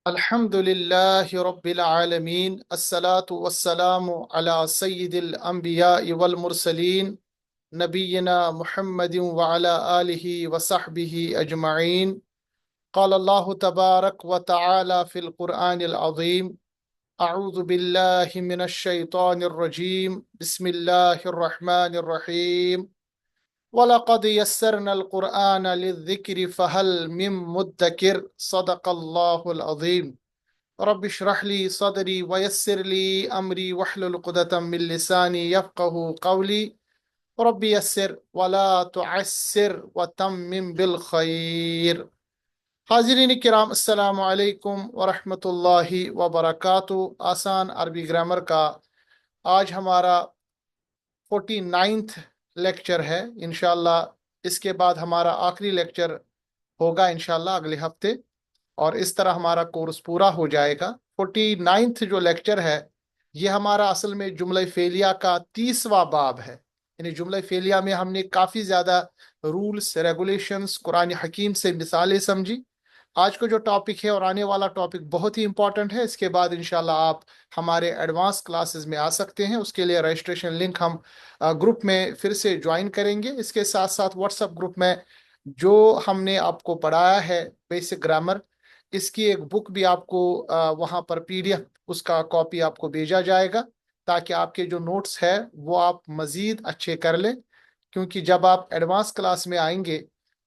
الحمدللہ رب العالمین الصلاة والسلام علی سید الانبیاء والمرسلین نبینا محمد وعلی آلہ وصحبہ اجمعین قال اللہ تبارک وتعالی فی القرآن العظیم اعوذ باللہ من الشیطان الرجیم بسم اللہ الرحمن الرحیم وَلَقَدْ يَسَّرْنَا الْقُرْآنَ لِلذِّكْرِ فَهَلْ مِن مُدَّكِرٍ صدق الله العظيم رب اشرح لي صدري ويسر لي أمري واحلل عقدة من لساني يفقه قولي رب يسر ولا تعسر وتمم بالخير. حاضرین کرام، السلام علیکم ورحمۃ اللہ وبرکاتہ. آسان عربی گرامر کا آج ہمارا 49th لیکچر ہے. انشاءاللہ اس کے بعد ہمارا آخری لیکچر ہوگا انشاءاللہ اگلے ہفتے، اور اس طرح ہمارا کورس پورا ہو جائے گا. 49th جو لیکچر ہے یہ ہمارا اصل میں جملہ فعلیہ کا 30واں باب ہے. یعنی جملہ فعلیہ میں ہم نے کافی زیادہ رولز ریگولیشنز قرآن حکیم سے مثالیں سمجھی. آج کا جو ٹاپک ہے اور آنے والا ٹاپک بہت ہی امپورٹنٹ ہے. اس کے بعد انشاءاللہ آپ ہمارے ایڈوانس کلاسز میں آ سکتے ہیں. اس کے لیے رجسٹریشن لنک ہم گروپ میں پھر سے جوائن کریں گے. اس کے ساتھ ساتھ واٹس ایپ گروپ میں جو ہم نے آپ کو پڑھایا ہے بیسک گرامر، اس کی ایک بک بھی آپ کو وہاں پر PDF اس کا کاپی آپ کو بھیجا جائے گا، تاکہ آپ کے جو نوٹس ہے وہ آپ مزید اچھے کر لیں. کیونکہ جب آپ ایڈوانس کلاس میں آئیں گے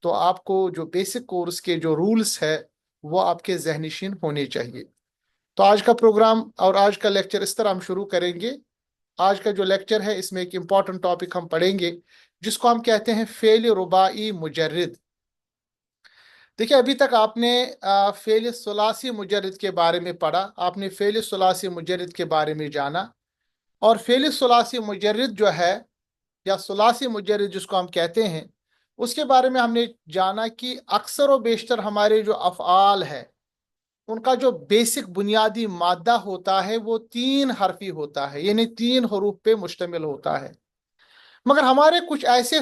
تو آپ کو جو بیسک کورس کے جو رولز ہے وہ آپ کے ذہن نشین ہونے چاہیے. تو آج کا پروگرام اور آج کا لیکچر اس طرح ہم شروع کریں گے. آج کا جو لیکچر ہے اس میں ایک امپورٹنٹ ٹاپک ہم پڑھیں گے جس کو ہم کہتے ہیں فعل رباعی مجرد. دیکھیں، ابھی تک آپ نے فعل ثلاثی مجرد کے بارے میں پڑھا، آپ نے فعل ثلاثی مجرد کے بارے میں جانا. اور فعل ثلاثی مجرد جو ہے یا ثلاثی مجرد جس کو ہم کہتے ہیں، اس کے بارے میں ہم نے جانا کہ اکثر و بیشتر ہمارے جو افعال ہے ان کا جو بیسک بنیادی مادہ ہوتا ہے وہ 3 حرفی ہوتا ہے، یعنی 3 حروف پہ مشتمل ہوتا ہے. مگر ہمارے کچھ ایسے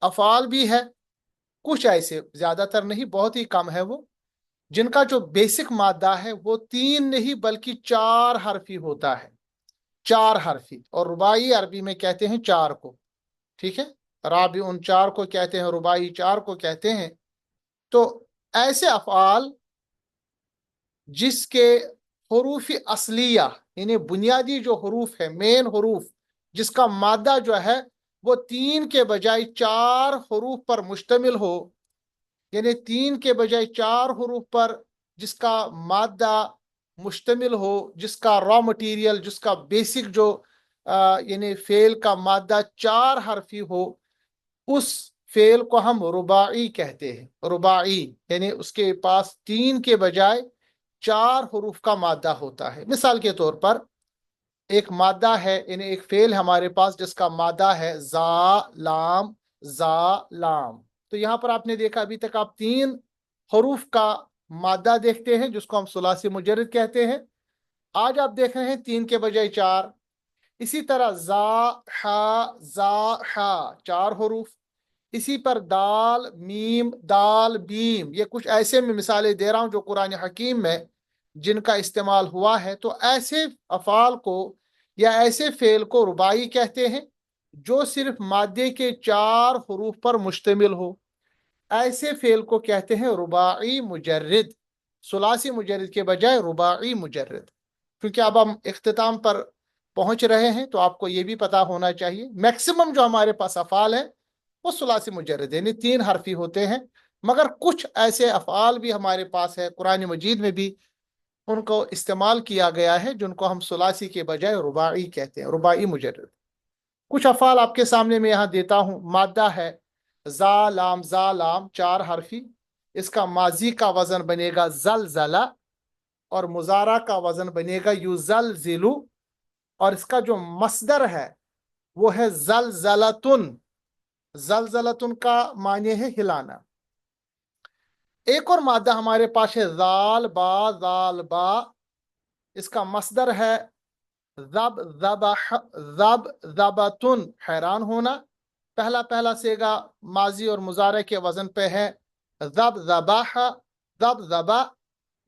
افعال بھی ہے، کچھ ایسے، زیادہ تر نہیں، بہت ہی کم ہے وہ، جن کا جو بیسک مادہ ہے وہ 3 نہیں بلکہ 4 حرفی ہوتا ہے. 4 حرفی، اور رباعی عربی میں کہتے ہیں 4 کو. ٹھیک ہے، رابع ان 4 کو کہتے ہیں، رباعی 4 کو کہتے ہیں. تو ایسے افعال جس کے حروف اصلیہ یعنی بنیادی جو حروف ہے، مین حروف، جس کا مادہ جو ہے وہ 3 کے بجائے 4 حروف پر مشتمل ہو، یعنی 3 کے بجائے 4 حروف پر جس کا مادہ مشتمل ہو، جس کا را مٹیریل، جس کا بیسک جو یعنی فعل کا مادہ 4 حرفی ہو، اس فعل کو ہم رباعی کہتے ہیں. رباعی یعنی اس کے پاس 3 کے بجائے 4 حروف کا مادہ ہوتا ہے. مثال کے طور پر ایک مادہ ہے، یعنی ایک فعل ہمارے پاس جس کا مادہ ہے زا لام. تو یہاں پر آپ نے دیکھا ابھی تک آپ 3 حروف کا مادہ دیکھتے ہیں جس کو ہم ثلاثی مجرد کہتے ہیں. آج آپ دیکھ رہے ہیں 3 کے بجائے 4. اسی طرح زا ہا 4 حروف. اسی پر دال میم دال بیم، یہ کچھ ایسے میں مثالیں دے رہا ہوں جو قرآن حکیم میں جن کا استعمال ہوا ہے. تو ایسے افعال کو یا ایسے فعل کو رباعی کہتے ہیں جو صرف مادے کے 4 حروف پر مشتمل ہو. ایسے فعل کو کہتے ہیں رباعی مجرد، ثلاثی مجرد کے بجائے رباعی مجرد. کیونکہ اب ہم اختتام پر پہنچ رہے ہیں تو آپ کو یہ بھی پتا ہونا چاہیے میکسیمم جو ہمارے پاس افعال ہے وہ ثلاثی مجرد یعنی 3 حرفی ہوتے ہیں. مگر کچھ ایسے افعال بھی ہمارے پاس ہے قرآن مجید میں بھی ان کو استعمال کیا گیا ہے جن کو ہم ثلاثی کے بجائے رباعی کہتے ہیں، رباعی مجرد. کچھ افعال آپ کے سامنے میں یہاں دیتا ہوں. مادہ ہے زا لام 4 حرفی. اس کا ماضی کا وزن بنے گا زلزلہ، اور مضارع کا وزن بنے گا یزلزلو، اور اس کا جو مصدر ہے وہ ہے زلزلتن. زلزلتن کا معنی ہے ہلانا. ایک اور مادہ ہمارے پاس ہے زال با. اس کا مصدر ہے ذبتن حیران ہونا. پہلا سیگا ماضی اور مضارع کے وزن پہ ہے ذبح.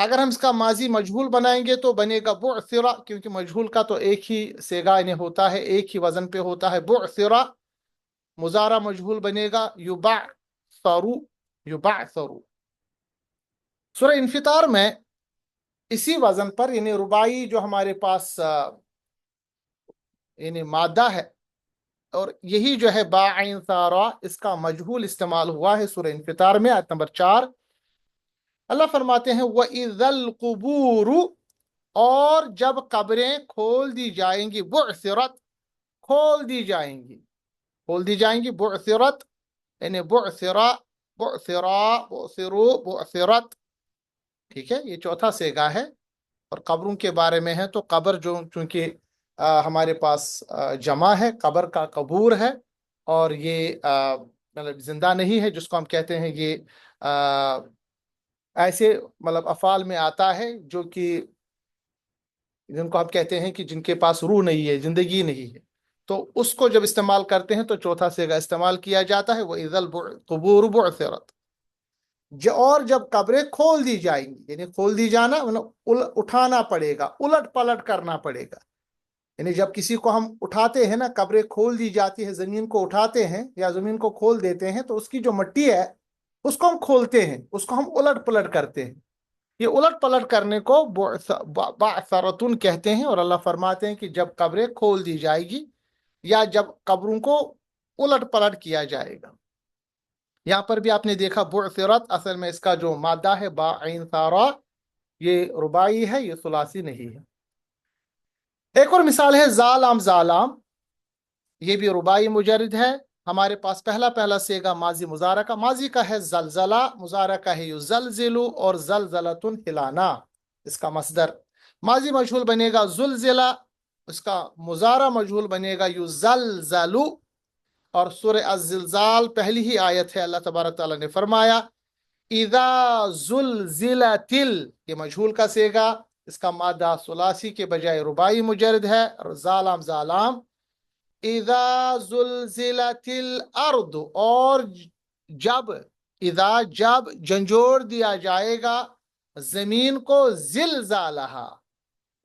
اگر ہم اس کا ماضی مجہول بنائیں گے تو بنے گا بعثرا، کیونکہ مجہول کا تو ایک ہی صیغہ انہیں ہوتا ہے، ایک ہی وزن پہ ہوتا ہے، بعثرا۔ مضارع مجہول بنے گا یبعثرو، یبعثرو۔ سورہ انفطار میں اسی وزن پر یعنی رباعی جو ہمارے پاس یعنی مادہ ہے، اور یہی جو ہے با عین ثارا، اس کا مجہول استعمال ہوا ہے سورہ انفطار میں، آیت نمبر 4۔ اللہ فرماتے ہیں وَإِذَا الْقُبُورُ، اور جب قبریں کھول دی جائیں گی، بعثرت، کھول دی جائیں گی، کھول دی جائیں گی، بعثرت یعنی بعثرا، بعثرا، بعثرو، بعثرت، ٹھیک ہے، یہ چوتھا صیغہ ہے، اور قبروں کے بارے میں ہے تو قبر جو چونکہ ہمارے پاس جمع ہے، قبر کا قبور ہے، اور یہ مطلب زندہ نہیں ہے، جس کو ہم کہتے ہیں یہ ایسے مطلب افعال میں آتا ہے جو کہ جن کو آپ کہتے ہیں کہ جن کے پاس روح نہیں ہے، زندگی نہیں ہے، تو اس کو جب استعمال کرتے ہیں تو چوتھا صیغہ استعمال کیا جاتا ہے، وَإِذَا الْقُبُورُ بُعْثِرَتْ۔ اور جب قبریں کھول دی جائیں گی، یعنی کھول دی جانا اٹھانا پڑے گا، الٹ پلٹ کرنا پڑے گا، یعنی جب کسی کو ہم اٹھاتے ہیں نا، قبریں کھول دی جاتی ہے، زمین کو اٹھاتے ہیں یا زمین کو کھول دیتے ہیں، تو اس کی جو مٹی ہے اس کو ہم کھولتے ہیں، اس کو ہم الٹ پلٹ کرتے ہیں، یہ الٹ پلٹ کرنے کو بعثرتن کہتے ہیں۔ اور اللہ فرماتے ہیں کہ جب قبریں کھول دی جائے گی یا جب قبروں کو الٹ پلٹ کیا جائے گا۔ یہاں پر بھی آپ نے دیکھا بعثرت، اصل میں اس کا جو مادہ ہے با عین ثارا، یہ رباعی ہے، یہ ثلاثی نہیں ہے۔ ایک اور مثال ہے زالام، زالام، یہ بھی رباعی مجرد ہے۔ ہمارے پاس پہلا صیغہ ماضی مضارع کا، ماضی کا ہے زلزلہ، مضارع کا ہے یزلزلو، اور زلزلتن ہلانا، اس کا مصدر۔ ماضی مجہول بنے گا زلزلہ، اس کا مضارع مجہول بنے گا یزلزلو۔ اور سورہ الزلزال پہلی ہی آیت ہے، اللہ تبارک تعالیٰ نے فرمایا اذا زلزلت، یہ مجہول کا صیغہ، اس کا مادہ ثلاثی کے بجائے رباعی مجرد ہے، زالام، زالام۔ اذا زلزلت الارض، اور جب جھنجھوڑ دیا جائے گا زمین کو، زلزالہا،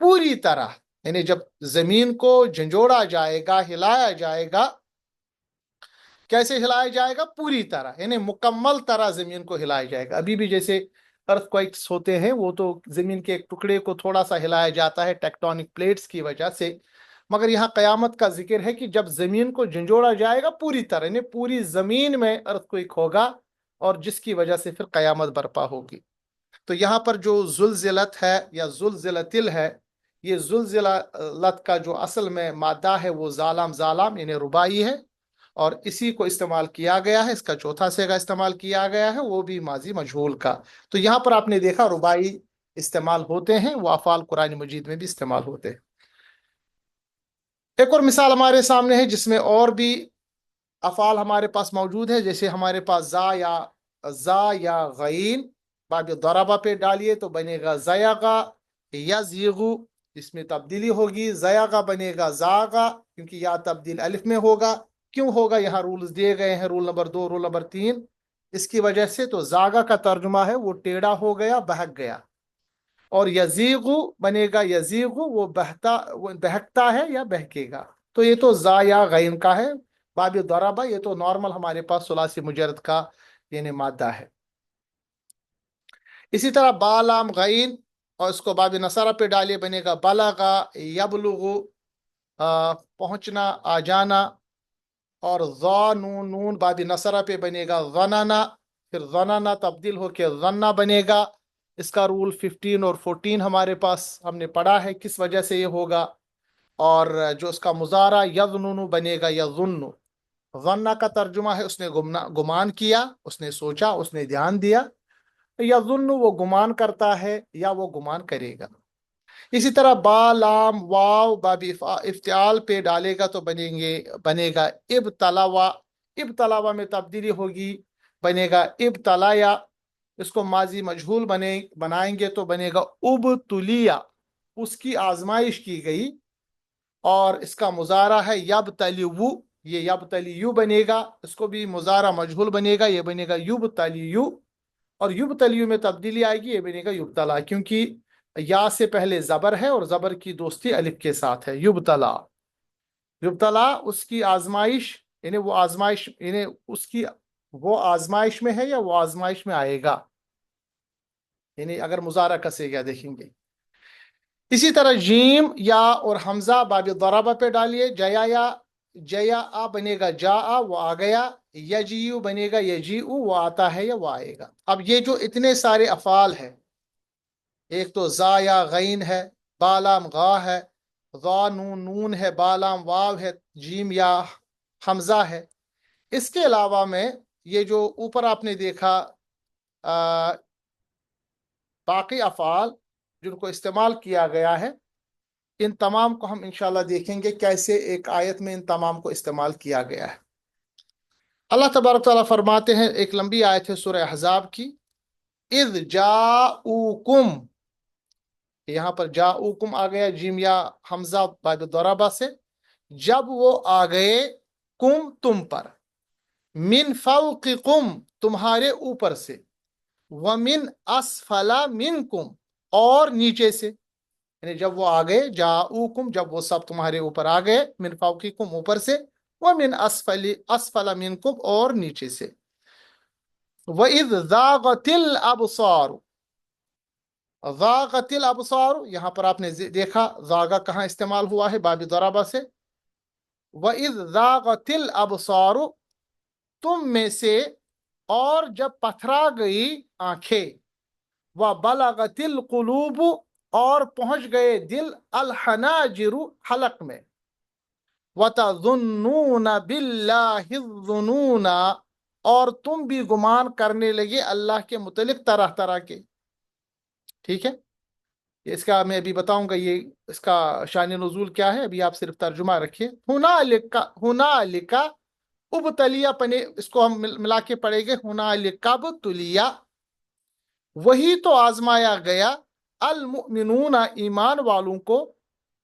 پوری طرح، یعنی جب زمین کو جھنجھوڑا جائے گا، ہلایا جائے گا، کیسے ہلایا جائے گا؟ پوری طرح، یعنی مکمل طرح زمین کو ہلایا جائے گا۔ ابھی بھی جیسے ارتھ کوائکس ہوتے ہیں، وہ تو زمین کے ایک ٹکڑے کو تھوڑا سا ہلایا جاتا ہے ٹیکٹونک پلیٹس کی وجہ سے، مگر یہاں قیامت کا ذکر ہے کہ جب زمین کو جھنجھوڑا جائے گا پوری طرح، یعنی پوری زمین میں ارتھ کوائک ہوگا، اور جس کی وجہ سے پھر قیامت برپا ہوگی۔ تو یہاں پر جو زلزلت ہے یا زلزلتل ہے، یہ زلزلت کا جو اصل میں مادہ ہے وہ زالام، زالام یعنی رباعی ہے، اور اسی کو استعمال کیا گیا ہے، اس کا چوتھا صیغہ استعمال کیا گیا ہے، وہ بھی ماضی مجہول کا۔ تو یہاں پر آپ نے دیکھا رباعی استعمال ہوتے ہیں، وہ افعال قرآن مجید میں بھی استعمال ہوتے ہیں۔ ایک اور مثال ہمارے سامنے ہے جس میں اور بھی افعال ہمارے پاس موجود ہے، جیسے ہمارے پاس زا یا غین، باب ضربہ پہ ڈالیے تو بنے گا زیغا، یزیغو، اس میں تبدیلی ہوگی، زیغا بنے گا زاغا، کیونکہ یا تبدیل الف میں ہوگا۔ کیوں ہوگا؟ یہاں رولز دیے گئے ہیں، رول نمبر 2، رول نمبر 3، اس کی وجہ سے۔ تو زاغا کا ترجمہ ہے وہ ٹیڑھا ہو گیا، بہک گیا، اور یزیغو بنے گا یزیغو، وہ بہکتا ہے یا بہکے گا۔ تو یہ تو زا یا غین کا ہے۔ باب ضربہ، یہ تو نارمل ہمارے پاس ثلاثی مجرد کا یعنی مادہ ہے۔ اسی طرح با لام غین، اور اس کو باب نصرہ پہ ڈالے بنے گا بلغا، یبلغو، پہنچنا، آ جانا، اور ظا نون، نون باب نصرہ پہ بنے گا ظننا، پھر ظننا تبدیل ہو کے ظنہ بنے گا۔ اس کا رول 15 اور 14 ہمارے پاس ہم نے پڑھا ہے کس وجہ سے یہ ہوگا۔ اور جو اس کا مضارع یظنن بنے گا یظن، ظنہ کا ترجمہ ہے اس نے گمان کیا، اس نے سوچا، اس نے دھیان دیا، یظن وہ گمان کرتا ہے یا وہ گمان کرے گا۔ اسی طرح با لام واو باب افتعال پہ ڈالے گا تو بنے گا ابتلاوا، ابتلاوا میں تبدیلی ہوگی، بنے گا ابتلایا۔ اس کو ماضی مجہول بنائیں گے تو بنے گا ابتلیا، اس کی آزمائش کی گئی۔ اور اس کا مضارع ہے یبتلیو، یہ یبتلیو بنے گا، اس کو بھی مضارع مجہول بنے گا، یہ بنے گا یبتلیو۔ اور یبتلیو میں تبدیلی آئے گی، یہ بنے گا یبتلا، کیونکہ یا سے پہلے زبر ہے اور زبر کی دوستی الف کے ساتھ ہے. یبتلا، یبتلا اس کی آزمائش، یعنی وہ آزمائش، یعنی اس کی وہ آزمائش میں ہے یا وہ آزمائش میں آئے گا، یعنی اگر مضارع کا صیغہ دیکھیں گے. اسی طرح جیم یا اور حمزہ باب ضربہ پہ ڈالیے. جیا یا جیا آ بنے گا جا آ، وہ آ گیا. یجیو بنے گا یجیو، وہ آتا ہے یا وہ آئے گا. اب یہ جو اتنے سارے افعال ہیں، ایک تو زا یا غین ہے، بالام غا ہے، غا نون نون ہے، بالام واو ہے، جیم یا حمزہ ہے. اس کے علاوہ میں یہ جو اوپر آپ نے دیکھا باقی افعال جن کو استعمال کیا گیا ہے، ان تمام کو ہم انشاءاللہ دیکھیں گے کیسے ایک آیت میں ان تمام کو استعمال کیا گیا ہے. اللہ تبارک تعالیٰ فرماتے ہیں، ایک لمبی آیت ہے سورہ احزاب کی، اذ جاؤکم، یہاں پر جاؤکم آ گیا جیم یا حمزہ بعد ضربہ سے، جب وہ آ گئے، کم تم پر، من فوقکم تمہارے اوپر سے، ومن اسفل منکم اور نیچے سے، یعنی جب وہ آ گئے، جاؤکم جب وہ سب تمہارے اوپر آ گئے، من فوقکم اوپر سے، ومن اسفل منکم اور نیچے سے. وَإِذْ ذَاغَتِ الْأَبْصَارُ، ذاغت الابصار، یہاں پر آپ نے دیکھا ذاغا کہاں استعمال ہوا ہے، باب ضربہ سے. وَإِذْ ذَاغَتِ الْأَبْصَارُ، تم میں سے اور جب پتھرا گئی آنکھیں، وَبَلَغَتِ الْقُلُوبُ اور پہنچ گئے دل، الْحَنَاجِرُ حلق میں، وَتَظُنُّونَ بِاللَّهِ الظُّنُونَ اور تم بھی گمان کرنے لگے اللہ کے متعلق طرح طرح کے. ٹھیک ہے، اس کا میں ابھی بتاؤں گا یہ اس کا شان نزول کیا ہے، ابھی آپ صرف ترجمہ رکھیے. ہنالک ابتلیہ، پنے اس کو ہم ملا کے پڑھیں گے، ہنالک ابتلیہ، وہی تو آزمایا گیا، المؤمنون ایمان والوں کو،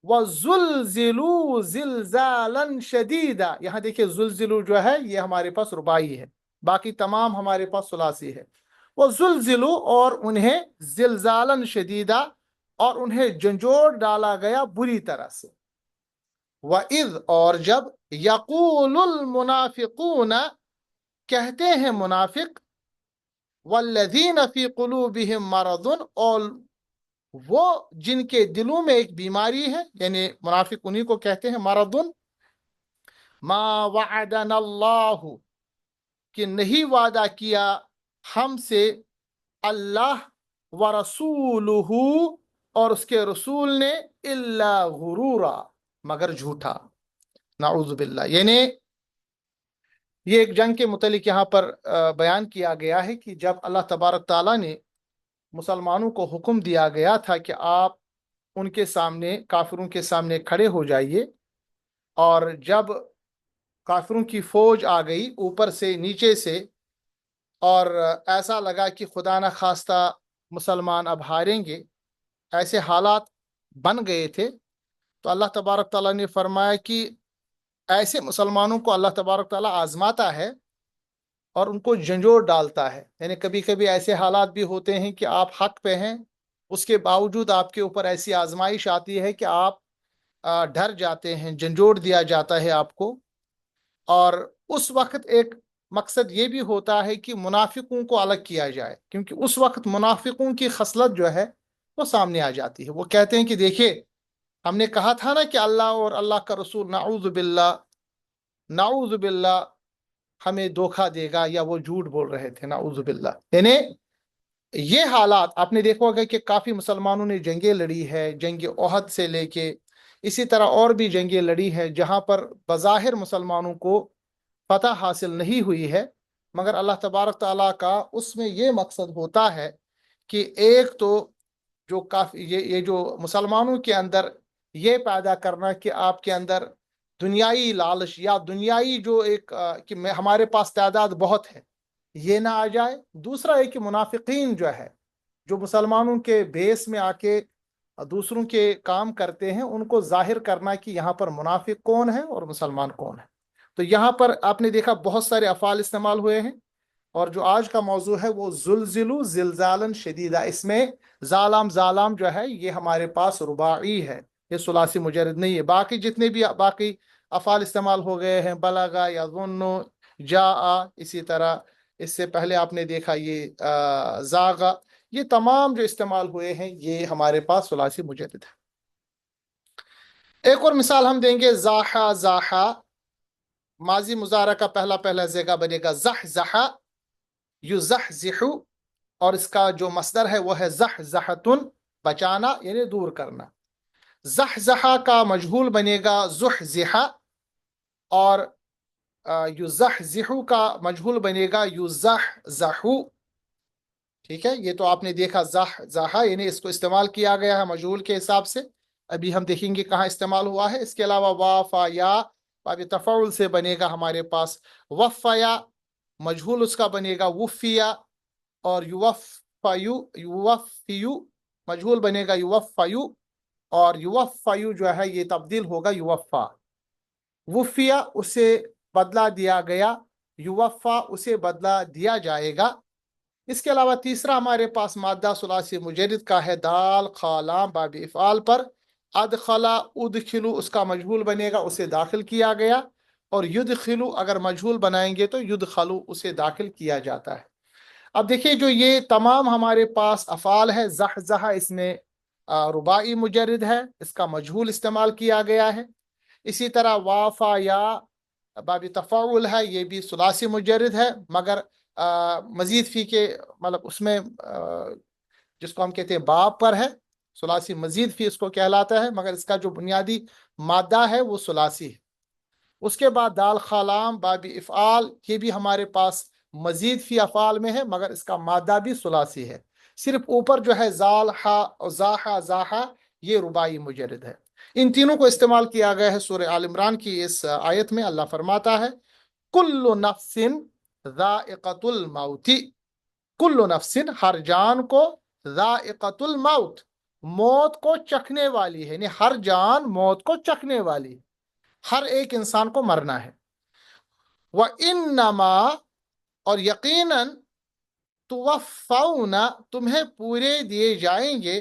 وزلزلوا زلزالا شدیدا، یہاں دیکھیں زلزلوا جو ہے یہ ہمارے پاس رباعی ہے، باقی تمام ہمارے پاس ثلاثی ہے. وزلزلوا اور انہیں زلزالا شدیدا اور انہیں جھنجھوڑ ڈالا گیا بری طرح سے. وَإِذْ اور جب، یقول المنافقون کہتے ہیں منافق، والذین فی قلوبہم مرض اور وہ جن کے دلوں میں ایک بیماری ہے، یعنی منافق انہی کو کہتے ہیں مرض، ما وعدنا اللہ کہ نہیں وعدہ کیا ہم سے اللہ ورسولہ اور اس کے رسول نے، الا غرورا مگر جھوٹا. نعوذ باللہ. یعنی یہ ایک جنگ کے متعلق یہاں پر بیان کیا گیا ہے کہ جب اللہ تبارک تعالیٰ نے مسلمانوں کو حکم دیا گیا تھا کہ آپ ان کے سامنے، کافروں کے سامنے کھڑے ہو جائیے، اور جب کافروں کی فوج آ گئی اوپر سے نیچے سے، اور ایسا لگا کہ خدا نہ خواستہ مسلمان اب ہاریں گے، ایسے حالات بن گئے تھے، تو اللہ تبارک تعالیٰ نے فرمایا کہ ایسے مسلمانوں کو اللہ تبارک تعالیٰ آزماتا ہے اور ان کو جھنجھوڑ ڈالتا ہے. یعنی کبھی کبھی ایسے حالات بھی ہوتے ہیں کہ آپ حق پہ ہیں، اس کے باوجود آپ کے اوپر ایسی آزمائش آتی ہے کہ آپ ڈر جاتے ہیں، جھنجھوڑ دیا جاتا ہے آپ کو. اور اس وقت ایک مقصد یہ بھی ہوتا ہے کہ منافقوں کو الگ کیا جائے، کیونکہ اس وقت منافقوں کی خصلت جو ہے وہ سامنے آ جاتی ہے. وہ کہتے ہیں کہ دیکھیں، ہم نے کہا تھا نا کہ اللہ اور اللہ کا رسول نعوذ باللہ، نعوذ باللہ ہمیں دھوکہ دے گا، یا وہ جھوٹ بول رہے تھے، نعوذ باللہ. یعنی یہ حالات آپ نے دیکھا ہوگا کہ کافی مسلمانوں نے جنگیں لڑی ہے، جنگ احد سے لے کے اسی طرح اور بھی جنگیں لڑی ہے جہاں پر بظاہر مسلمانوں کو فتح حاصل نہیں ہوئی ہے، مگر اللہ تبارک تعالیٰ کا اس میں یہ مقصد ہوتا ہے کہ ایک تو جو کافی یہ جو مسلمانوں کے اندر یہ پیدا کرنا کہ آپ کے اندر دنیائی لالچ یا دنیائی جو ایک کہ ہمارے پاس تعداد بہت ہے، یہ نہ آ جائے. دوسرا ہے کہ منافقین جو ہے، جو مسلمانوں کے بیس میں آ کے دوسروں کے کام کرتے ہیں، ان کو ظاہر کرنا کہ یہاں پر منافق کون ہے اور مسلمان کون ہے. تو یہاں پر آپ نے دیکھا بہت سارے افعال استعمال ہوئے ہیں. اور جو آج کا موضوع ہے وہ زلزلو زلزالن شدیدہ، اس میں زالام زالام جو ہے یہ ہمارے پاس رباعی ہے، یہ ثلاثی مجرد نہیں ہے۔ باقی جتنے بھی باقی افعال استعمال ہو گئے ہیں، بلغا، یظن، جاء، اسی طرح اس سے پہلے آپ نے دیکھا یہ زاغا، یہ تمام جو استعمال ہوئے ہیں یہ ہمارے پاس ثلاثی مجرد ہے۔ ایک اور مثال ہم دیں گے، زاحا زاحا، ماضی مضارع کا پہلا زیگا بنے گا زحزحا، یزحزحو، اور اس کا جو مصدر ہے وہ ہے زحزحتن، بچانا یعنی دور کرنا۔ زحزحا کا مجہول بنے گا زحزحا، اور یزحزحو کا مجہول بنے گا یزحزحو۔ ٹھیک ہے، یہ تو آپ نے دیکھا زحزحا یعنی اس کو استعمال کیا گیا ہے مجہول کے حساب سے، ابھی ہم دیکھیں گے کہاں استعمال ہوا ہے۔ اس کے علاوہ وافا یا باب تفعول سے بنے گا ہمارے پاس وفیا، مجہول اس کا بنے گا وفیا، اور یوفیو مجہول بنے گا یوفیو، اور یوفیو جو ہے یہ تبدیل ہوگا یوفا۔ وفیا اسے بدلہ دیا گیا، یوفا اسے بدلہ دیا جائے گا۔ اس کے علاوہ تیسرا ہمارے پاس مادہ ثلاثی مجرد کا ہے دال خالام باب افعال پر، ادخلا ادخلو اس کا مجہول بنے گا، اسے داخل کیا گیا، اور یدخلو اگر مجہول بنائیں گے تو یدخلو اسے داخل کیا جاتا ہے۔ اب دیکھیے جو یہ تمام ہمارے پاس افعال ہے، زحزحا اس میں رباعی مجرد ہے، اس کا مجہول استعمال کیا گیا ہے۔ اسی طرح وافا یا باب تفاعل ہے، یہ بھی ثلاثی مجرد ہے، مگر مزید فی کے مطلب اس میں جس کو ہم کہتے ہیں باب پر ہے، ثلاثی مزید فی اس کو کہلاتا ہے، مگر اس کا جو بنیادی مادہ ہے وہ ثلاثی ہے۔ اس کے بعد دال خالام باب افعال، یہ بھی ہمارے پاس مزید فی افعال میں ہے، مگر اس کا مادہ بھی ثلاثی ہے۔ صرف اوپر جو ہے زال ہا اور زاحا زاحا یہ رباعی مجرد ہے۔ ان تینوں کو استعمال کیا گیا ہے سورہ آل عمران کی اس آیت میں۔ اللہ فرماتا ہے کل نفس ذائقۃ الموت، کل نفس ہر جان کو، ذائقۃ الموت موت کو چکھنے والی ہے، یعنی ہر جان موت کو چکھنے والی، ہر ایک انسان کو مرنا ہے۔ وَإِنَّمَا اور یقیناً توفون تمہیں پورے دیے جائیں گے،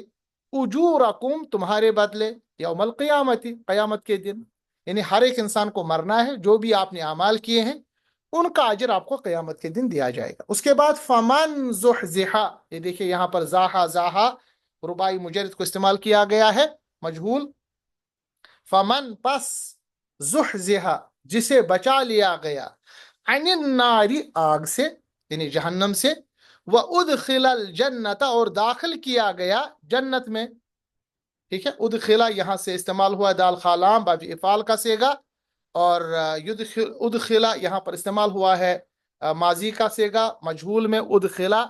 اجورکم تمہارے بدلے، یوم القیامتی قیامت کے دن، یعنی ہر ایک انسان کو مرنا ہے، جو بھی آپ نے اعمال کیے ہیں ان کا اجر آپ کو قیامت کے دن دیا جائے گا۔ اس کے بعد فمن زحزحا، یہ دیکھیے یہاں پر زاحا زاحا رباعی مجرد کو استعمال کیا گیا ہے مجہول، فمن پس زحزحا جسے بچا لیا گیا، عن النار آگ سے یعنی جہنم سے، وادخل الجنت اور داخل کیا گیا جنت میں۔ ٹھیک ہے، ادخلا یہاں سے استعمال ہوا دال خالام باب افعال کا سیگا، اور ادخلا یہاں پر استعمال ہوا ہے ماضی کا سیگا مجہول میں ادخلا،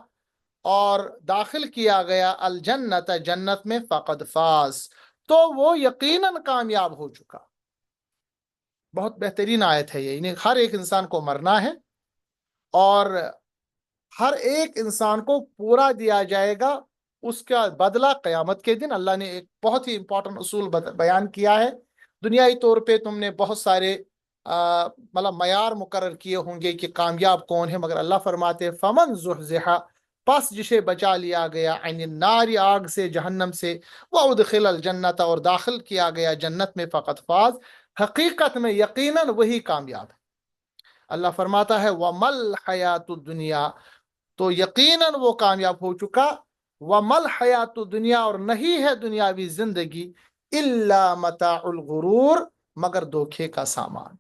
اور داخل کیا گیا الجنت جنت میں، فقد فاز تو وہ یقیناً کامیاب ہو چکا۔ بہت بہترین آیت ہے یہ، یعنی ہر ایک انسان کو مرنا ہے اور ہر ایک انسان کو پورا دیا جائے گا اس کا بدلہ قیامت کے دن۔ اللہ نے ایک بہت ہی امپورٹنٹ اصول بیان کیا ہے۔ دنیائی طور پہ تم نے بہت سارے مطلب معیار مقرر کیے ہوں گے کہ کامیاب کون ہے، مگر اللہ فرماتے فمن زحزحا پس جسے بچا لیا گیا، عن النار آگ سے جہنم سے، وادخل الجنت اور داخل کیا گیا جنت میں، فقط فاز حقیقت میں یقیناً وہی کامیاب ہے۔ اللہ فرماتا ہے ومل حیات الدنیا، تو یقیناً وہ کامیاب ہو چکا، ومل حیات الدنیا اور نہیں ہے دنیاوی زندگی، الا متاع الغرور مگر دھوکے کا سامان۔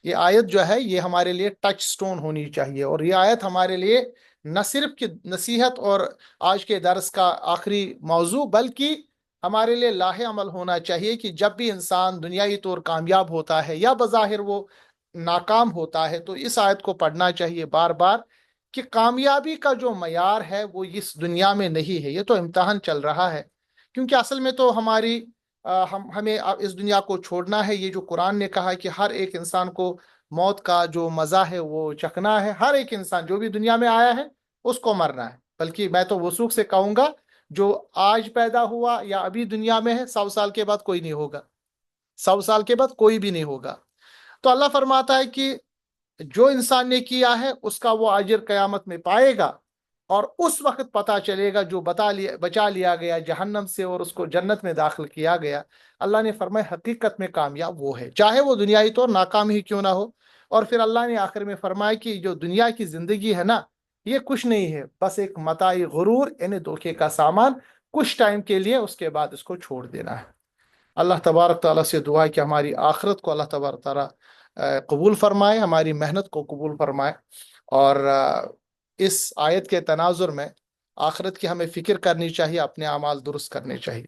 یہ آیت جو ہے یہ ہمارے لیے ٹچ سٹون ہونی چاہیے، اور یہ آیت ہمارے لیے نہ صرف کہ نصیحت اور آج کے درس کا آخری موضوع، بلکہ ہمارے لیے لاہ عمل ہونا چاہیے کہ جب بھی انسان دنیائی طور کامیاب ہوتا ہے یا بظاہر وہ ناکام ہوتا ہے تو اس آیت کو پڑھنا چاہیے بار بار، کہ کامیابی کا جو معیار ہے وہ اس دنیا میں نہیں ہے، یہ تو امتحان چل رہا ہے، کیونکہ اصل میں تو ہمیں اس دنیا کو چھوڑنا ہے۔ یہ جو قرآن نے کہا کہ ہر ایک انسان کو موت کا جو مزہ ہے وہ چکھنا ہے، ہر ایک انسان جو بھی دنیا میں آیا ہے اس کو مرنا ہے، بلکہ میں تو وثوق سے کہوں گا جو آج پیدا ہوا یا ابھی دنیا میں ہے، 100 سال کے بعد کوئی نہیں ہوگا، 100 سال کے بعد کوئی بھی نہیں ہوگا۔ تو اللہ فرماتا ہے کہ جو انسان نے کیا ہے اس کا وہ اجر قیامت میں پائے گا، اور اس وقت پتہ چلے گا جو بچا لیا گیا جہنم سے اور اس کو جنت میں داخل کیا گیا۔ اللہ نے فرمایا حقیقت میں کامیاب وہ ہے، چاہے وہ دنیائی طور ناکام ہی کیوں نہ ہو۔ اور پھر اللہ نے آخر میں فرمایا کہ جو دنیا کی زندگی ہے نا، یہ کچھ نہیں ہے، بس ایک متاع غرور، یعنی دھوکے کا سامان، کچھ ٹائم کے لیے، اس کے بعد اس کو چھوڑ دینا ہے۔ اللہ تبارک تعالیٰ سے دعا ہے کہ ہماری آخرت کو اللہ تبارک تعالیٰ قبول فرمائے، ہماری محنت کو قبول فرمائے، اور اس آیت کے تناظر میں آخرت کی ہمیں فکر کرنی چاہیے، اپنے اعمال درست کرنے چاہیے۔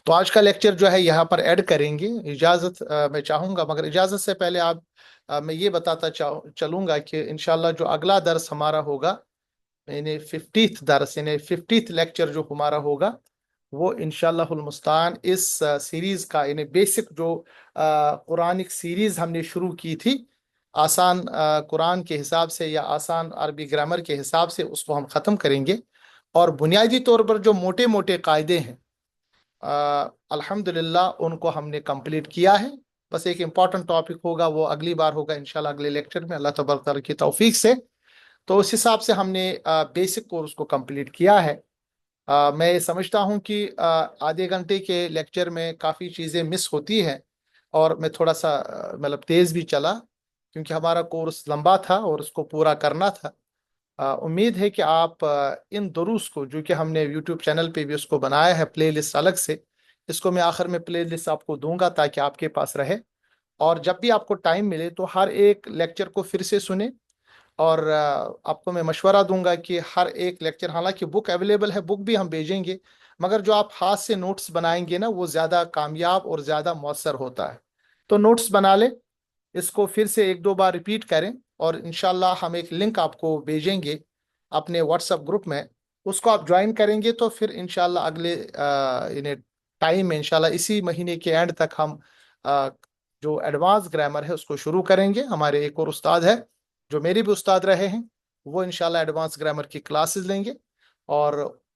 تو آج کا لیکچر جو ہے یہاں پر ایڈ کریں گے، اجازت میں چاہوں گا، مگر اجازت سے پہلے میں یہ بتاتا چلوں گا کہ انشاءاللہ جو اگلا درس ہمارا ہوگا، یعنی 50th درس، یعنی 50th لیکچر جو ہمارا ہوگا، وہ انشاءاللہ المستعان اس سیریز کا، یعنی بیسک جو قرآنک سیریز ہم نے شروع کی تھی، آسان قرآن کے حساب سے یا آسان عربی گرامر کے حساب سے، اس کو ہم ختم کریں گے، اور بنیادی طور پر جو موٹے موٹے قاعدے ہیں الحمدللہ ان کو ہم نے کمپلیٹ کیا ہے۔ بس ایک امپورٹنٹ ٹاپک ہوگا، وہ اگلی بار ہوگا انشاءاللہ اگلے لیکچر میں، اللہ تبارک تعالیٰ کی توفیق سے۔ تو اس حساب سے ہم نے بیسک کورس کو کمپلیٹ کیا ہے۔ میں سمجھتا ہوں کہ آدھے گھنٹے کے لیکچر میں کافی چیزیں مس ہوتی ہیں، اور میں تھوڑا سا مطلب تیز بھی چلا، کیونکہ ہمارا کورس لمبا تھا اور اس کو پورا کرنا تھا۔ امید ہے کہ آپ ان دروس کو، جو کہ ہم نے یوٹیوب چینل پہ بھی اس کو بنایا ہے پلے لسٹ الگ سے، اس کو میں آخر میں پلے لسٹ آپ کو دوں گا تاکہ آپ کے پاس رہے، اور جب بھی آپ کو ٹائم ملے تو ہر ایک لیکچر کو پھر سے سنیں۔ اور آپ کو میں مشورہ دوں گا کہ ہر ایک لیکچر، حالانکہ بک اویلیبل ہے، بک بھی ہم بھیجیں گے، مگر جو آپ ہاتھ سے نوٹس بنائیں گے نا، وہ زیادہ کامیاب اور زیادہ مؤثر ہوتا ہے۔ تو نوٹس بنا لیں، اس کو پھر سے ایک دو بار ریپیٹ کریں، اور انشاءاللہ ہم ایک لنک آپ کو بھیجیں گے اپنے واٹس ایپ گروپ میں، اس کو آپ جوائن کریں گے تو پھر انشاءاللہ اگلے یعنی ٹائم میں، انشاءاللہ اسی مہینے کے اینڈ تک ہم جو ایڈوانس گرامر ہے اس کو شروع کریں گے۔ ہمارے ایک اور استاد ہے جو میرے بھی استاد رہے ہیں، وہ انشاءاللہ ایڈوانس گرامر کی کلاسز لیں گے، اور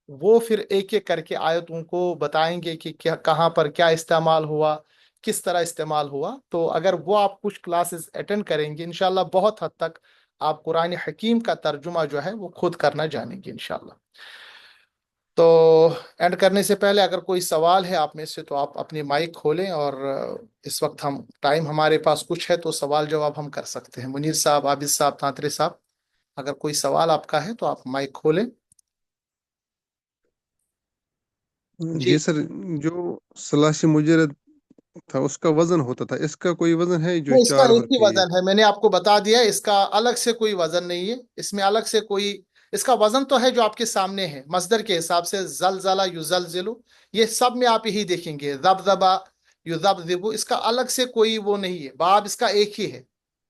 وہ پھر ایک ایک کر کے آیتوں کو بتائیں گے کہ کہاں پر کیا استعمال ہوا، کس طرح استعمال ہوا۔ تو اگر وہ آپ کچھ کلاسز اٹینڈ کریں گے، انشاءاللہ بہت حد تک آپ قرآن حکیم کا ترجمہ جو ہے وہ خود کرنا جانیں گے انشاءاللہ۔ تو اینڈ کرنے سے پہلے اگر کوئی سوال ہے آپ میں سے، تو آپ اپنی مائک کھولیں، اور اس وقت ٹائم ہمارے پاس کچھ ہے تو سوال جواب ہم کر سکتے ہیں۔ منیر صاحب، عابد صاحب، تانترے صاحب، اگر کوئی سوال آپ کا ہے تو آپ مائک کھولیں۔ جی سر، جو سلاسی مجرد تھا اس کا وزن ہوتا تھا، اس کا کوئی وزن ہے جو نہیں، اس کا 4 ایک ہی حرفی ہے؟ وزن ہے، میں نے آپ کو بتا دیا، اس کا الگ سے کوئی وزن نہیں ہے، اس میں الگ سے کوئی، اس کا وزن تو ہے جو آپ کے سامنے ہے مصدر کے حساب سے، زلزلہ، یزلزلو، یہ سب میں آپ یہی دیکھیں گے، ذبذبا، یذبذبو، اس کا الگ سے کوئی وہ نہیں ہے، باب اس کا ایک ہی ہے،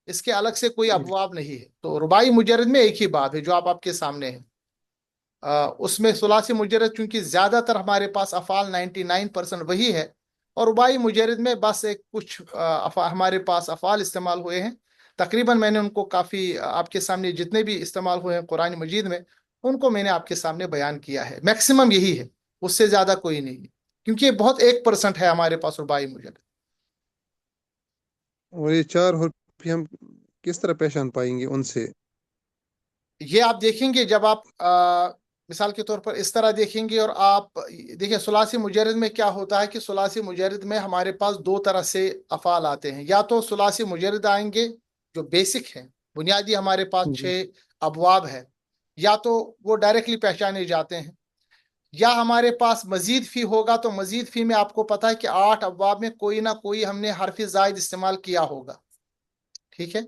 اس کے الگ سے کوئی ابواب نہیں ہے۔ تو رباعی مجرد میں ایک ہی باب ہے جو آپ کے سامنے ہے۔ اس میں ثلاثی مجرد چونکہ زیادہ تر ہمارے پاس افعال 99% وہی ہے، اور رباعی مجرد میں بس ایک کچھ ہمارے پاس افعال استعمال ہوئے ہیں، تقریباً میں نے ان کو کافی آپ کے سامنے جتنے بھی استعمال ہوئے ہیں قرآن مجید میں، ان کو میں نے آپ کے سامنے بیان کیا ہے، میکسیمم یہی ہے، اس سے زیادہ کوئی نہیں ہے، کیونکہ یہ بہت 1% ہے ہمارے پاس رباعی مجرد۔ اور یہ 4 حرفی ہم کس طرح پہچان پائیں گے ان سے؟ یہ آپ دیکھیں گے جب آپ مثال کے طور پر اس طرح دیکھیں گے، اور آپ دیکھیں ثلاثی مجرد میں کیا ہوتا ہے کہ ثلاثی مجرد میں ہمارے پاس دو طرح سے افعال آتے ہیں، یا تو ثلاثی مجرد آئیں گے جو بیسک ہیں، بنیادی ہمارے پاس جی 6 ابواب ہے، یا تو وہ ڈائریکٹلی پہچانے جاتے ہیں، یا ہمارے پاس مزید فی ہوگا، تو مزید فی میں آپ کو پتا ہے کہ 8 ابواب میں کوئی نہ کوئی ہم نے حرف زائد استعمال کیا ہوگا، ٹھیک ہے۔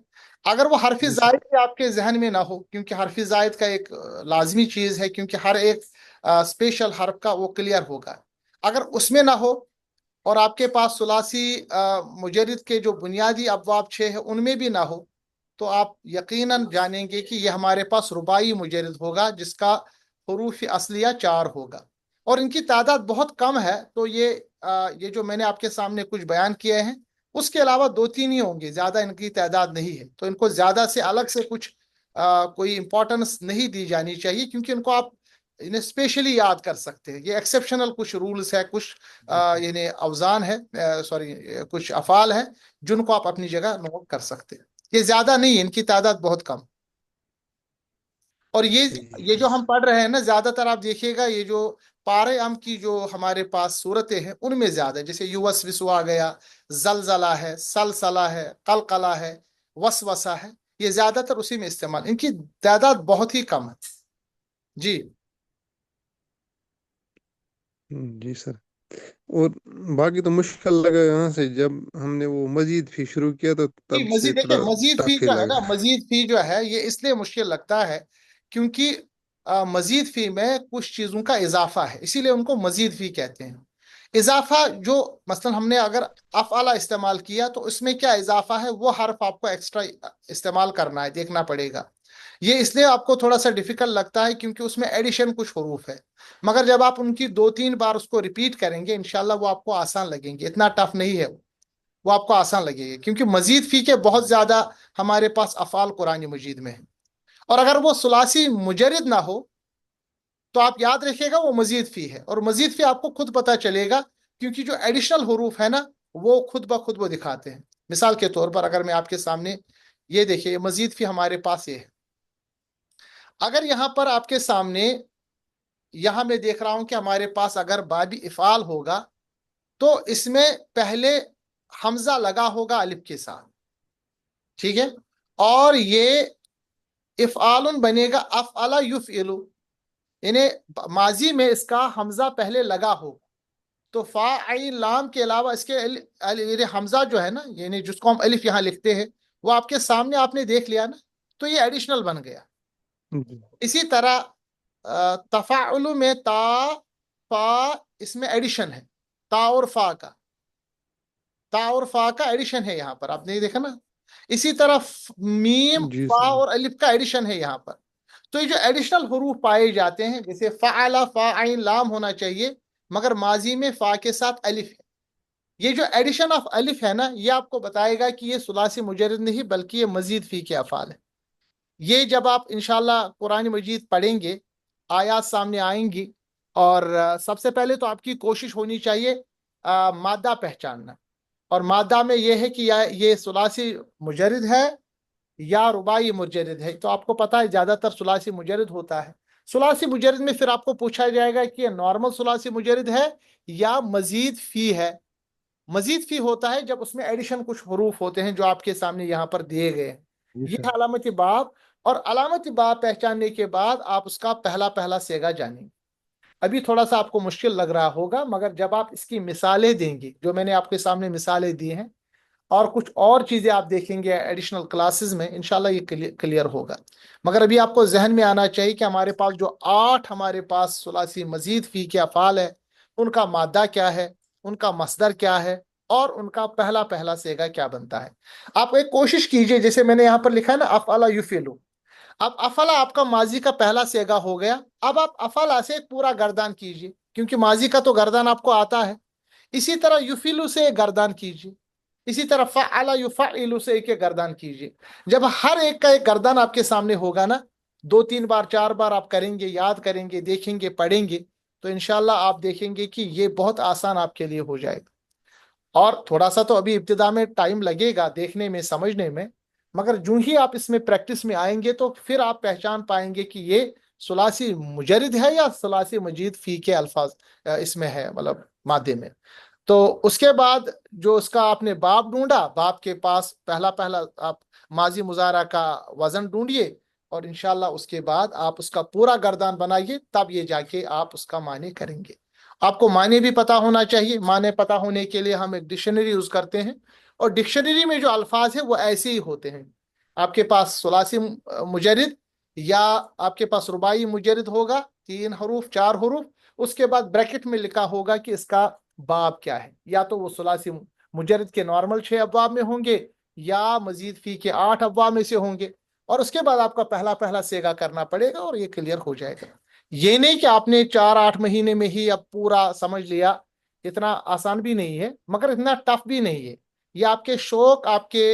اگر وہ حرف جی سر، زائد بھی آپ کے ذہن میں نہ ہو، کیونکہ حرف زائد کا ایک لازمی چیز ہے، کیونکہ ہر ایک اسپیشل حرف کا وہ کلیئر ہوگا، اگر اس میں نہ ہو اور آپ کے پاس ثلاثی مجرد کے جو بنیادی ابواب 6 ہیں ان میں بھی نہ ہو، تو آپ یقیناً جانیں گے کہ یہ ہمارے پاس رباعی مجرد ہوگا، جس کا حروف اصلیہ 4 ہوگا، اور ان کی تعداد بہت کم ہے۔ تو یہ جو میں نے آپ کے سامنے کچھ بیان کیے ہیں، اس کے علاوہ 2-3 ہی ہوں گے، زیادہ ان کی تعداد نہیں ہے، تو ان کو زیادہ سے الگ سے کچھ کوئی امپورٹنس نہیں دی جانی چاہیے، کیونکہ ان کو آپ انہیں اسپیشلی یاد کر سکتے ہیں۔ یہ ایکسیپشنل کچھ رولز ہے، کچھ یعنی اوزان ہے، سوری کچھ افعال ہیں جن کو آپ اپنی جگہ نوٹ کر سکتے ہیں۔ یہ زیادہ نہیں ہے، ان کی تعداد بہت کم. اور یہ جو ہم پڑھ رہے ہیں نا، زیادہ تر آپ دیکھیے گا یہ جو پارے ام کی جو ہمارے پاس صورتیں ہیں ان میں زیادہ ہے. جیسے یوس وسو آ گیا، زلزلہ ہے، سلسلہ ہے، قلقلہ ہے، وسوسہ ہے، یہ زیادہ تر اسی میں استعمال، ان کی تعداد بہت ہی کم ہے. جی جی سر. اور باقی تو مشکل لگا یہاں سے، جب ہم نے وہ مزید فی شروع کیا تو جی، تب سے مزید دیکھیں، تھوڑا مزید فی ٹف ہی جو ہے نا، لگا. مزید فی جو ہے یہ اس لیے مشکل لگتا ہے کیونکہ مزید فی میں کچھ چیزوں کا اضافہ ہے، اسی لیے ان کو مزید فی کہتے ہیں. اضافہ جو مثلا ہم نے اگر افعلہ استعمال کیا تو اس میں کیا اضافہ ہے، وہ حرف آپ کو ایکسٹرا استعمال کرنا ہے، دیکھنا پڑے گا. یہ اس لیے آپ کو تھوڑا سا ڈیفیکلٹ لگتا ہے کیونکہ اس میں ایڈیشن کچھ حروف ہے، مگر جب آپ ان کی 2-3 بار اس کو ریپیٹ کریں گے انشاءاللہ وہ آپ کو آسان لگیں گے. اتنا ٹف نہیں ہے وہ آپ کو آسان لگے گا، کیونکہ مزید فی کے بہت زیادہ ہمارے پاس افعال قرآن مجید میں ہیں. اور اگر وہ ثلاثی مجرد نہ ہو تو آپ یاد رکھیے گا وہ مزید فی ہے، اور مزید فی آپ کو خود پتہ چلے گا کیونکہ جو ایڈیشنل حروف ہے نا وہ خود بخود وہ دکھاتے ہیں. مثال کے طور پر اگر میں آپ کے سامنے یہ دیکھیے، مزید فی ہمارے پاس یہ ہے. اگر یہاں پر آپ کے سامنے یہاں میں دیکھ رہا ہوں کہ ہمارے پاس اگر بابی افعال ہوگا تو اس میں پہلے حمزہ لگا ہوگا الف کے ساتھ، ٹھیک ہے، اور یہ افعال بنے گا افعل یفعلو، یعنی ماضی میں اس کا حمزہ پہلے لگا ہو. تو فا عین لام کے علاوہ اس کے یعنی حمزہ جو ہے نا، یعنی جس کو ہم الف یہاں لکھتے ہیں وہ آپ کے سامنے آپ نے دیکھ لیا نا، تو یہ ایڈیشنل بن گیا. اسی طرح تفاعل میں تا فا، اس میں ایڈیشن ہے، تا اور فا کا، تا اور فا کا ایڈیشن ہے یہاں پر، آپ نے دیکھا نا. اسی طرح میم جی فا سر. اور الف کا ایڈیشن ہے یہاں پر. تو یہ جو ایڈیشنل حروف پائے جاتے ہیں جیسے فعل فا عین لام ہونا چاہیے مگر ماضی میں فا کے ساتھ الف ہے. یہ جو ایڈیشن آف الف ہے نا یہ آپ کو بتائے گا کہ یہ ثلاثی مجرد نہیں بلکہ یہ مزید فی کے افعال ہے. یہ جب آپ انشاءاللہ قرآن مجید پڑھیں گے آیات سامنے آئیں گی، اور سب سے پہلے تو آپ کی کوشش ہونی چاہیے مادہ پہچاننا، اور مادہ میں یہ ہے کہ یہ ثلاثی مجرد ہے یا رباعی مجرد ہے. تو آپ کو پتا ہے زیادہ تر ثلاثی مجرد ہوتا ہے. ثلاثی مجرد میں پھر آپ کو پوچھا جائے گا کہ یہ نارمل ثلاثی مجرد ہے یا مزید فی ہے. مزید فی ہوتا ہے جب اس میں ایڈیشن کچھ حروف ہوتے ہیں جو آپ کے سامنے یہاں پر دیے گئے ہیں. جی یہ سر. ہے علامت باب، اور علامت باب پہچاننے کے بعد آپ اس کا پہلا پہلا سیگا جانیں گے. ابھی تھوڑا سا آپ کو مشکل لگ رہا ہوگا مگر جب آپ اس کی مثالیں دیں گے، جو میں نے آپ کے سامنے مثالیں دی ہیں اور کچھ اور چیزیں آپ دیکھیں گے ایڈیشنل کلاسز میں، انشاءاللہ یہ کلیئر ہوگا. مگر ابھی آپ کو ذہن میں آنا چاہیے کہ ہمارے پاس جو 8 ہمارے پاس ثلاثی مزید فی کے افعال ہے ان کا مادہ کیا ہے، ان کا مصدر کیا ہے، اور ان کا پہلا پہلا سیگا کیا بنتا ہے. آپ ایک کوشش کیجئے، جیسے میں نے یہاں پر لکھا ہے نا افعل یفعلو، اب افعلا آپ کا ماضی کا پہلا سیگا ہو گیا. اب آپ افعلا سے پورا گردان کیجئے کیونکہ ماضی کا تو گردان آپ کو آتا ہے. اسی طرح یفعلو سے گردان کیجئے، اسی طرح فعل یفعل سے ایک گردان کیجئے. جب ہر ایک کا ایک گردان آپ کے سامنے ہوگا نا، 2-3 بار 4 بار آپ کریں گے، یاد کریں گے، دیکھیں گے، پڑھیں گے، تو انشاءاللہ آپ دیکھیں گے کہ یہ بہت آسان آپ کے لیے ہو جائے گا. اور تھوڑا سا تو ابھی ابتدا میں ٹائم لگے گا دیکھنے میں، سمجھنے میں، مگر جو ہی آپ اس میں پریکٹس میں آئیں گے تو پھر آپ پہچان پائیں گے کہ یہ ثلاثی مجرد ہے یا ثلاثی مزید فی کے الفاظ اس میں ہے، مطلب مادے میں. تو اس کے بعد جو اس کا آپ نے باب ڈھونڈا، باب کے پاس پہلا پہلا آپ ماضی مضارع کا وزن ڈھونڈیے، اور انشاءاللہ اس کے بعد آپ اس کا پورا گردان بنائیے، تب یہ جا کے آپ اس کا معنی کریں گے. آپ کو معنی بھی پتا ہونا چاہیے. معنی پتا ہونے کے لیے ہم ایک ڈکشنری یوز کرتے ہیں، اور ڈکشنری میں جو الفاظ ہیں وہ ایسے ہی ہوتے ہیں. آپ کے پاس ثلاثی مجرد یا آپ کے پاس رباعی مجرد ہوگا، 3 حروف 4 حروف، اس کے بعد بریکٹ میں لکھا ہوگا کہ اس کا باب کیا ہے. یا تو وہ ثلاثی مجرد کے نارمل 6 ابواب میں ہوں گے یا مزید فی کے 8 ابواب میں سے ہوں گے، اور اس کے بعد آپ کا پہلا پہلا سیگا کرنا پڑے گا اور یہ کلیئر ہو جائے گا. یہ نہیں کہ آپ نے 4-8 مہینے میں ہی اب پورا سمجھ لیا، اتنا آسان بھی نہیں ہے مگر اتنا ٹف بھی نہیں ہے. یہ آپ کے شوق، آپ کے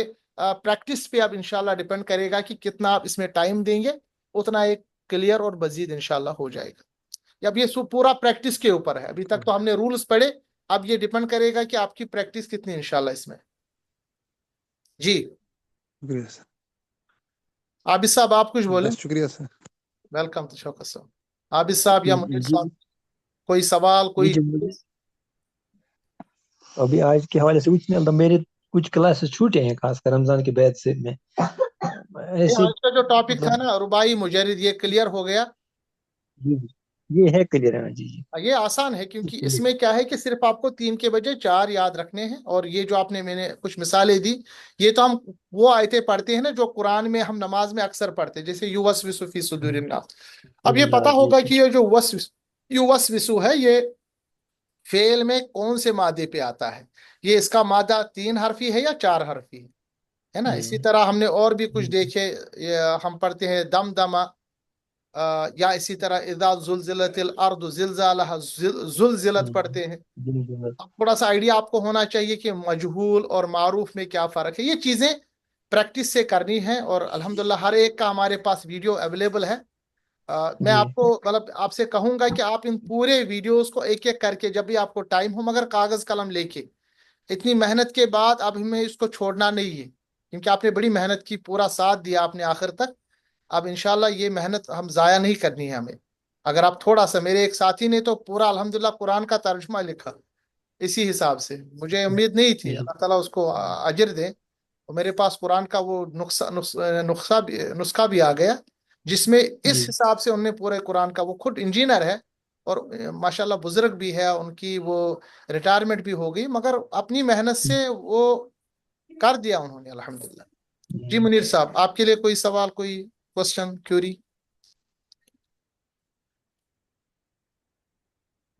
پریکٹس پہ اب انشاءاللہ ڈیپینڈ کرے گا کہ کتنا آپ اس میں ٹائم دیں گے، اتنا ایک کلیئر اور مزید انشاءاللہ ہو جائے گا. اب یہ پورا پریکٹس کے اوپر ہے. ابھی تک تو ہم نے رولز پڑھے، اب یہ ڈیپینڈ کرے گا کہ آپ کی پریکٹس کتنی انشاءاللہ اس میں. جی شکریہ سر. عابد صاحب آپ کچھ بولیں. بس شکریہ سر. ویلکم تو شوکت صاحب. عابد صاحب یا منیر جی صاحب کوئی سوال کوئی جی مجھے ابھی آج کے حوالے سے کچھ نہیں، البتہ میرے کچھ کلاسز چھوٹے ہیں خاص کر رمضان کے بعد سے میں ایسے آج کا جو ٹاپک تھا مطلب نا ربائی مجرد یہ کلیئر ہو گیا. جی جی یہ ہے کلیئر ہے نا. جی جی یہ آسان ہے کیونکہ اس چلیے. میں کیا ہے کہ صرف آپ کو 3 کے بجے 4 یاد رکھنے ہیں. اور یہ جو آپ نے میں نے کچھ مثالیں دی یہ تو ہم وہ آیتیں پڑھتے ہیں نا جو قرآن میں ہم نماز میں اکثر پڑھتے ہیں جیسے یوسوسو فی صدور الناس. اب یہ پتا ہوگا کہ یہ جو یوسوسو ہے یہ فعل میں کون سے مادے پہ آتا ہے. یہ اس کا مادہ 3 حرفی ہے یا 4 حرفی ہے نا. اسی طرح ہم نے اور بھی کچھ دیکھے. ہم پڑھتے ہیں دم دما یا اسی طرح اذا زلزلت الارض زلزالها زلزلت پڑھتے ہیں. تھوڑا سا آئیڈیا آپ کو ہونا چاہیے کہ مجہول اور معروف میں کیا فرق ہے. یہ چیزیں پریکٹس سے کرنی ہے اور الحمدللہ ہر ایک کا ہمارے پاس ویڈیو اویلیبل ہے. میں آپ کو مطلب آپ سے کہوں گا کہ آپ ان پورے ویڈیوز کو ایک ایک کر کے جب بھی آپ کو ٹائم ہو مگر کاغذ قلم لے کے اتنی محنت کے بعد اب ہمیں اس کو چھوڑنا نہیں ہے کیونکہ آپ نے بڑی محنت کی پورا ساتھ دیا آپ نے آخر تک. اب انشاءاللہ یہ محنت ہم ضائع نہیں کرنی ہے ہمیں. اگر آپ تھوڑا سا میرے ایک ساتھی نے تو پورا الحمدللہ قرآن کا ترجمہ لکھا اسی حساب سے. مجھے امید نہیں تھی. اللہ تعالیٰ اس کو اجر دے. میرے پاس قرآن کا وہ نسخہ بھی آ گیا جس میں اس حساب سے انہوں نے پورے قرآن کا. وہ خود انجینئر ہے اور ماشاءاللہ بزرگ بھی ہے. ان کی وہ ریٹائرمنٹ بھی ہو گئی مگر اپنی محنت سے وہ کر دیا انہوں نے الحمدللہ. جی منیر صاحب آپ کے لیے کوئی سوال کوئی کوشچن کیوری.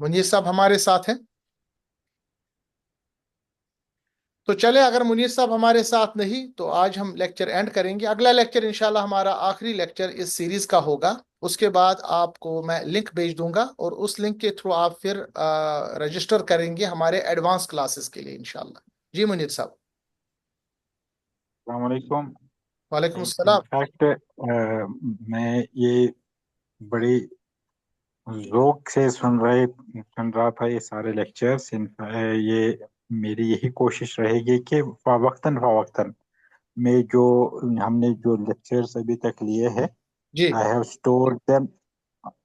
منیر صاحب ہمارے ساتھ ہیں تو چلے. اگر منیر صاحب ہمارے ساتھ نہیں تو آج ہم لیکچر اینڈ کریں گے. اگلا لیکچر انشاءاللہ ہمارا آخری لیکچر اس سیریز کا ہوگا. اس کے بعد آپ کو میں لنک بھیج دوں گا اور اس لنک کے تھرو آپ پھر رجسٹر کریں گے ہمارے ایڈوانس کلاسز کے لیے انشاءاللہ. جی منیر صاحب. السلام علیکم. وعلیکم السلام. انفیکٹ میں یہ بڑی ذوق سے سن رہا تھا یہ سارے لیکچرز. یہ میری یہی کوشش رہے گی کہ فوقتاً میں جو ہم نے جو لیکچرز ابھی تک لیے ہیں جی I have stored them,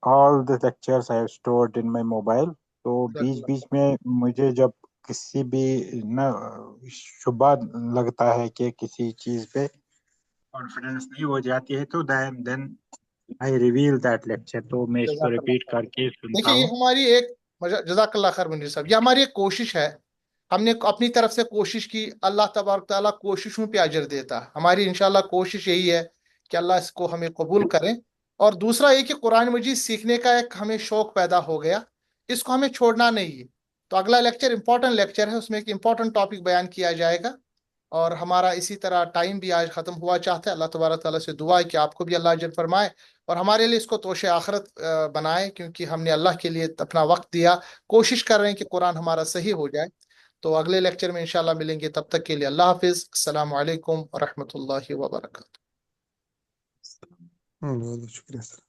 all the lectures I have stored in my mobile. تو بیچ میں مجھے جب کسی بھی نا شبہ لگتا ہے کہ کسی چیز پہ کانفیڈنس نہیں ہو جاتی ہے تو then I reveal that lecture. تو میں اس کو ریپیٹ کر کے سنتا دیکھیے یہ ہوں. ہماری ایک جزاک اللہ خیر منیر صاحب. یہ ہماری ایک کوشش ہے. ہم نے اپنی طرف سے کوشش کی. اللہ تبارک تعالیٰ کوششوں پہ اجر دیتا. ہماری انشاءاللہ کوشش یہی ہے کہ اللہ اس کو ہمیں قبول کرے. اور دوسرا یہ کہ قرآن مجید سیکھنے کا ایک ہمیں شوق پیدا ہو گیا. اس کو ہمیں چھوڑنا نہیں ہے. تو اگلا لیکچر امپورٹنٹ لیکچر ہے. اس میں ایک امپورٹنٹ ٹاپک بیان کیا جائے گا. اور ہمارا اسی طرح ٹائم بھی آج ختم ہوا چاہتا ہے. اللہ تبارک تعالیٰ سے دعا ہے کہ آپ کو بھی اللہ اجر فرمائے اور ہمارے لیے اس کو توشِ آخرت بنائے کیونکہ ہم نے اللہ کے لیے اپنا وقت دیا. کوشش کر رہے ہیں کہ قرآن ہمارا صحیح ہو جائے. تو اگلے لیکچر میں انشاءاللہ ملیں گے. تب تک کے لیے اللہ حافظ. السلام علیکم ورحمۃ اللہ وبرکاتہ. بہت شکریہ سر.